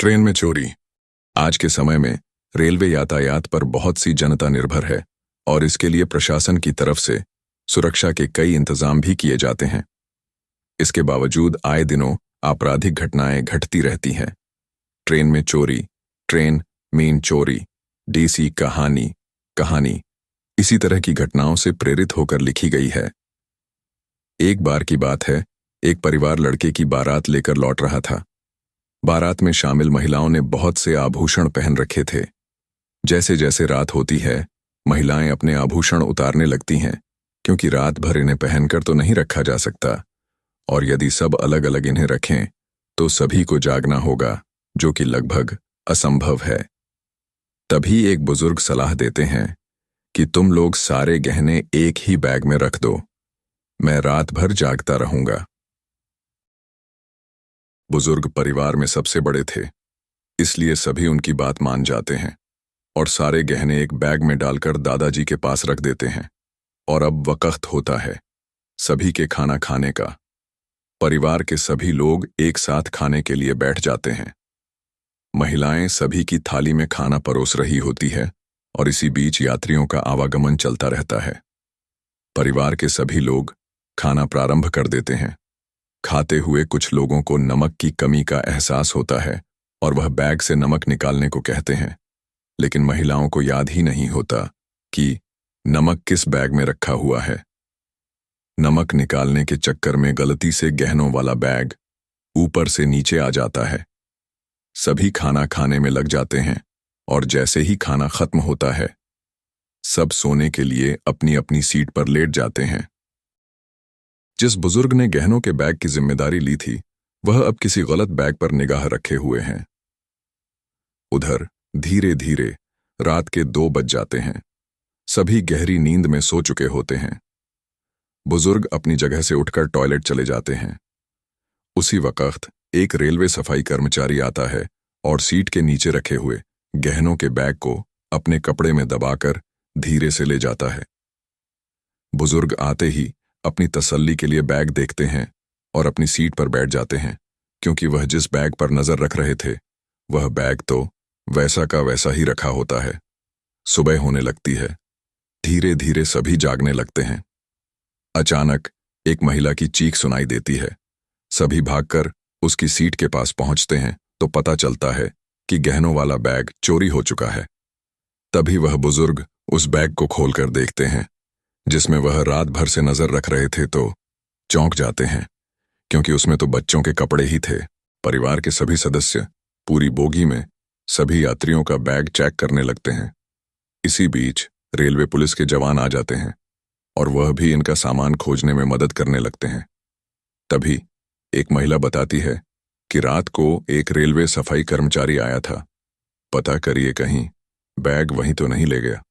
Train में चोरी। आज के समय में रेलवे यातायात पर बहुत सी जनता निर्भर है और इसके लिए प्रशासन की तरफ से सुरक्षा के कई इंतजाम भी किए जाते हैं। इसके बावजूद आए दिनों आपराधिक घटनाएं घटती रहती हैं। ट्रेन में चोरी, ट्रेन मीन चोरी, डीसी कहानी इसी तरह की घटनाओं से प्रेरित होकर लिखी गई है। एक बार की बात है, एक परिवार लड़के की बारात लेकर लौट रहा था। बारात में शामिल महिलाओं ने बहुत से आभूषण पहन रखे थे। जैसे जैसे रात होती है, महिलाएं अपने आभूषण उतारने लगती हैं, क्योंकि रात भर इन्हें पहनकर तो नहीं रखा जा सकता, और यदि सब अलग अलग इन्हें रखें तो सभी को जागना होगा, जो कि लगभग असंभव है। तभी एक बुजुर्ग सलाह देते हैं कि तुम लोग सारे गहने एक ही बैग में रख दो, मैं रात भर जागता रहूंगा। बुजुर्ग परिवार में सबसे बड़े थे, इसलिए सभी उनकी बात मान जाते हैं और सारे गहने एक बैग में डालकर दादाजी के पास रख देते हैं। और अब वक्त होता है सभी के खाना खाने का। परिवार के सभी लोग एक साथ खाने के लिए बैठ जाते हैं। महिलाएं सभी की थाली में खाना परोस रही होती है और इसी बीच यात्रियों का आवागमन चलता रहता है। परिवार के सभी लोग खाना प्रारंभ कर देते हैं। खाते हुए कुछ लोगों को नमक की कमी का एहसास होता है और वह बैग से नमक निकालने को कहते हैं, लेकिन महिलाओं को याद ही नहीं होता कि नमक किस बैग में रखा हुआ है। नमक निकालने के चक्कर में गलती से गहनों वाला बैग ऊपर से नीचे आ जाता है। सभी खाना खाने में लग जाते हैं और जैसे ही खाना खत्म होता है, सब सोने के लिए अपनी अपनी सीट पर लेट जाते हैं। जिस बुजुर्ग ने गहनों के बैग की जिम्मेदारी ली थी, वह अब किसी गलत बैग पर निगाह रखे हुए हैं। उधर धीरे धीरे रात के 2 बज जाते हैं। सभी गहरी नींद में सो चुके होते हैं। बुजुर्ग अपनी जगह से उठकर टॉयलेट चले जाते हैं। उसी वक्त एक रेलवे सफाई कर्मचारी आता है और सीट के नीचे रखे हुए गहनों के बैग को अपने कपड़े में दबाकर धीरे से ले जाता है। बुजुर्ग आते ही अपनी तसल्ली के लिए बैग देखते हैं और अपनी सीट पर बैठ जाते हैं, क्योंकि वह जिस बैग पर नजर रख रहे थे, वह बैग तो वैसा का वैसा ही रखा होता है। सुबह होने लगती है। धीरे धीरे सभी जागने लगते हैं। अचानक एक महिला की चीख सुनाई देती है। सभी भागकर उसकी सीट के पास पहुंचते हैं तो पता चलता है कि गहनों वाला बैग चोरी हो चुका है। तभी वह बुजुर्ग उस बैग को खोलकर देखते हैं, जिसमें वह रात भर से नजर रख रहे थे, तो चौंक जाते हैं, क्योंकि उसमें तो बच्चों के कपड़े ही थे। परिवार के सभी सदस्य पूरी बोगी में सभी यात्रियों का बैग चेक करने लगते हैं। इसी बीच रेलवे पुलिस के जवान आ जाते हैं और वह भी इनका सामान खोजने में मदद करने लगते हैं। तभी एक महिला बताती है कि रात को एक रेलवे सफाई कर्मचारी आया था। पता करिए कहीं बैग वहीं तो नहीं ले गया।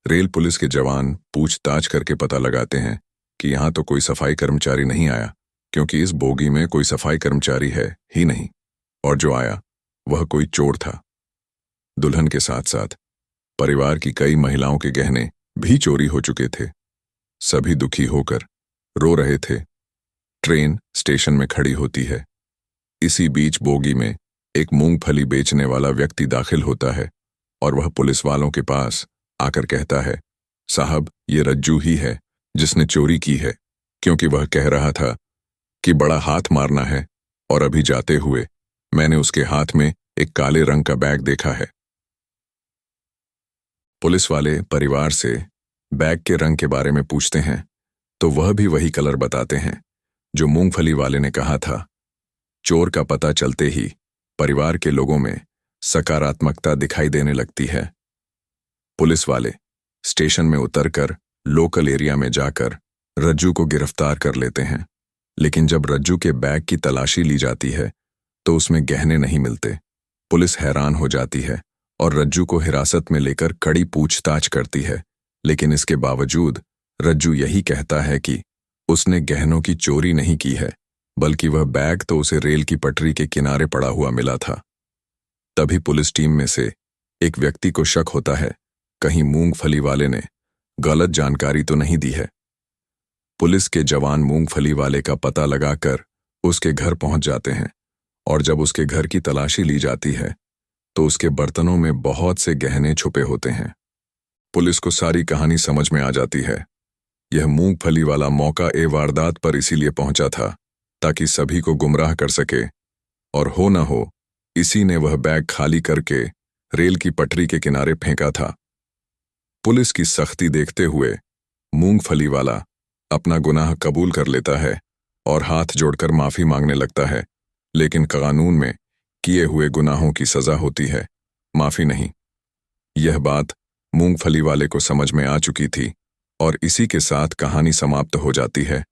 रेल पुलिस के जवान पूछताछ करके पता लगाते हैं कि यहां तो कोई सफाई कर्मचारी नहीं आया, क्योंकि इस बोगी में कोई सफाई कर्मचारी है ही नहीं, और जो आया वह कोई चोर था। दुल्हन के साथ साथ परिवार की कई महिलाओं के गहने भी चोरी हो चुके थे। सभी दुखी होकर रो रहे थे। ट्रेन स्टेशन में खड़ी होती है। इसी बीच बोगी में एक मूंगफली बेचने वाला व्यक्ति दाखिल होता है और वह पुलिस वालों के पास आकर कहता है, साहब, ये रज्जू ही है जिसने चोरी की है, क्योंकि वह कह रहा था कि बड़ा हाथ मारना है, और अभी जाते हुए मैंने उसके हाथ में एक काले रंग का बैग देखा है। पुलिस वाले परिवार से बैग के रंग के बारे में पूछते हैं तो वह भी वही कलर बताते हैं जो मूंगफली वाले ने कहा था। चोर का पता चलते ही परिवार के लोगों में सकारात्मकता दिखाई देने लगती है। पुलिस वाले स्टेशन में उतरकर लोकल एरिया में जाकर रज्जू को गिरफ्तार कर लेते हैं, लेकिन जब रज्जू के बैग की तलाशी ली जाती है तो उसमें गहने नहीं मिलते। पुलिस हैरान हो जाती है और रज्जू को हिरासत में लेकर कड़ी पूछताछ करती है, लेकिन इसके बावजूद रज्जू यही कहता है कि उसने गहनों की चोरी नहीं की है, बल्कि वह बैग तो उसे रेल की पटरी के किनारे पड़ा हुआ मिला था। तभी पुलिस टीम में से एक व्यक्ति को शक होता है, कहीं मूंगफली वाले ने गलत जानकारी तो नहीं दी है। पुलिस के जवान मूंगफली वाले का पता लगाकर उसके घर पहुंच जाते हैं और जब उसके घर की तलाशी ली जाती है तो उसके बर्तनों में बहुत से गहने छुपे होते हैं। पुलिस को सारी कहानी समझ में आ जाती है। यह मूंगफली वाला मौका ए वारदात पर इसीलिए पहुंचा था ताकि सभी को गुमराह कर सके, और हो न हो इसी ने वह बैग खाली करके रेल की पटरी के किनारे फेंका था। पुलिस की सख्ती देखते हुए मूंगफली वाला अपना गुनाह कबूल कर लेता है और हाथ जोड़कर माफी मांगने लगता है, लेकिन कानून में किए हुए गुनाहों की सजा होती है, माफी नहीं। यह बात मूंगफली वाले को समझ में आ चुकी थी और इसी के साथ कहानी समाप्त हो जाती है।